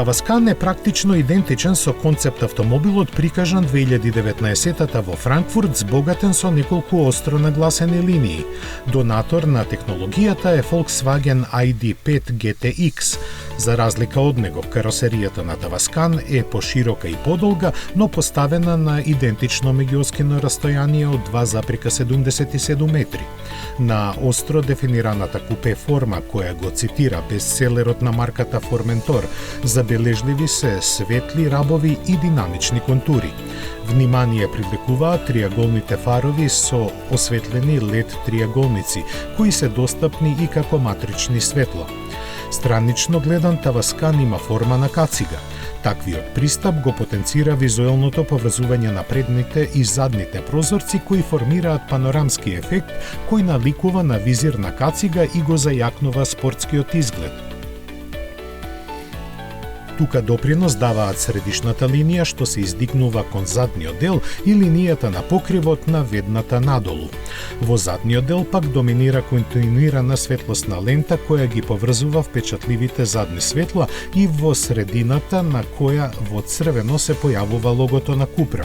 Таваскан е практично идентичен со концепт автомобилот прикажан 2019-та во Франкфурт, збогатен со неколку остро нагласени линии. Донатор на технологијата е Volkswagen ID.5 GTX. За разлика од него, каросеријата на Таваскан е поширока и подолга, но поставена на идентично меѓуоскино растојание од 2,77 метри. На остро дефинираната купе форма, која го цитира бестселерот на марката Formentor, забележливи се светли рабови и динамични контури. Внимание привлекуваат триаголните фарови со осветлени LED триаголници, кои се достапни и како матрични светла. Странично гледан, Таваскан има форма на кацига. Таквиот пристап го потенцира визуелното поврзување на предните и задните прозорци кои формираат панорамски ефект кој наликува на визир на кацига и го зајакнува спортскиот изглед. Тука допринос даваат средишната линија што се издигнува кон задниот дел и линијата на покривот на ведната надолу. Во задниот дел пак доминира континуирана светлосна лента која ги поврзува впечатливите задни светла и во средината на која во црвено се појавува логото на Купра.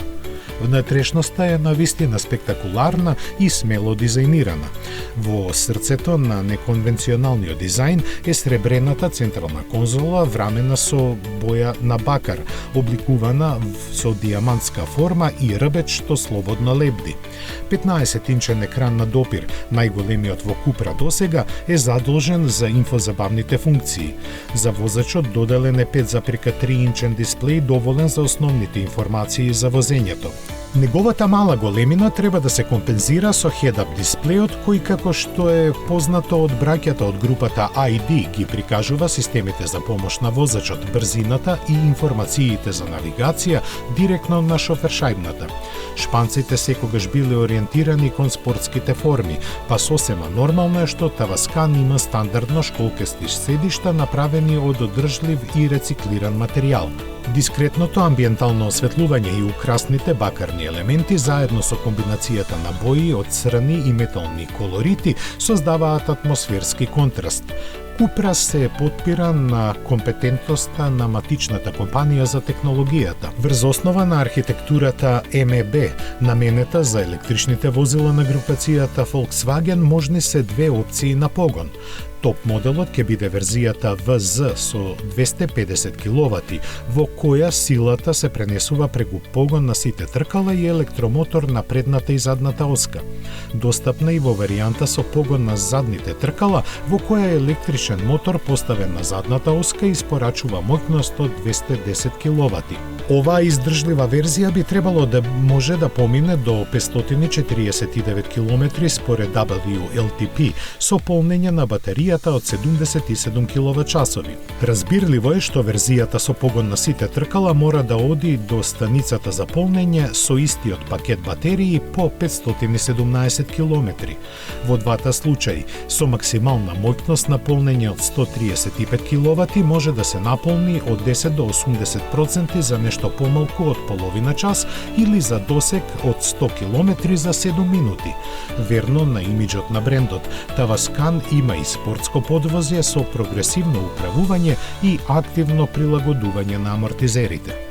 Внатрешноста е навистина спектакуларна и смело дизајнирана. Во срцето на неконвенционалниот дизајн е сребрената централна конзола врамена со боја на бакар, обликувана со диамантска форма и рбеч што слободно лебди. 15-инчен екран на допир, најголемиот во Купра досега, е задолжен за инфозабавните функции. За возачот доделен е 5,3-инчен дисплеј доволен за основните информации за возењето. Неговата мала големина треба да се компензира со head-up дисплејот кој, како што е познато од браќата од групата ID, ги прикажува системите за помош на возачот, брзината и информациите за навигација директно на шофершајбната. Шпанците секогаш биле ориентирани кон спортските форми, па сосема нормално е што Таваскан има стандардно школкасти седишта направени од одржлив и рециклиран материјал. Дискретното амбиентално осветлување и украсните бакарни елементи заедно со комбинацијата на бои од црни и метални колорити создаваат атмосферски контраст. Купра се потпира на компетентноста на матичната компанија за технологијата. Врз основа на архитектурата MEB, наменета за електричните возила на групацијата Volkswagen, можни се две опции на погон. Топ моделот ќе биде верзијата VZ со 250 киловати, во која силата се пренесува преку погон на сите тркала и електромотор на предната и задната оска. Достапна и во варијанта со погон на задните тркала, во која електричен мотор поставен на задната оска испорачува моќност од 210 киловати. Оваа издржлива верзија би требало да може да помине до 549 км според WLTP со полнење на батеријата од 77 киловат-часови. Разбирливо е што верзијата со погон на сите тркала мора да оди до станицата за полнење со истиот пакет батерии по 517 км. Во двата случаи, со максимална моќност на полнење од 135 киловати може да се наполни од 10 до 80% за нешто помалку од половина час или за досек од 100 км за 7 минути. Верно на имиџот на брендот, Таваскан има и спортско подвозје со прогресивно управување и активно прилагодување на амортизерите.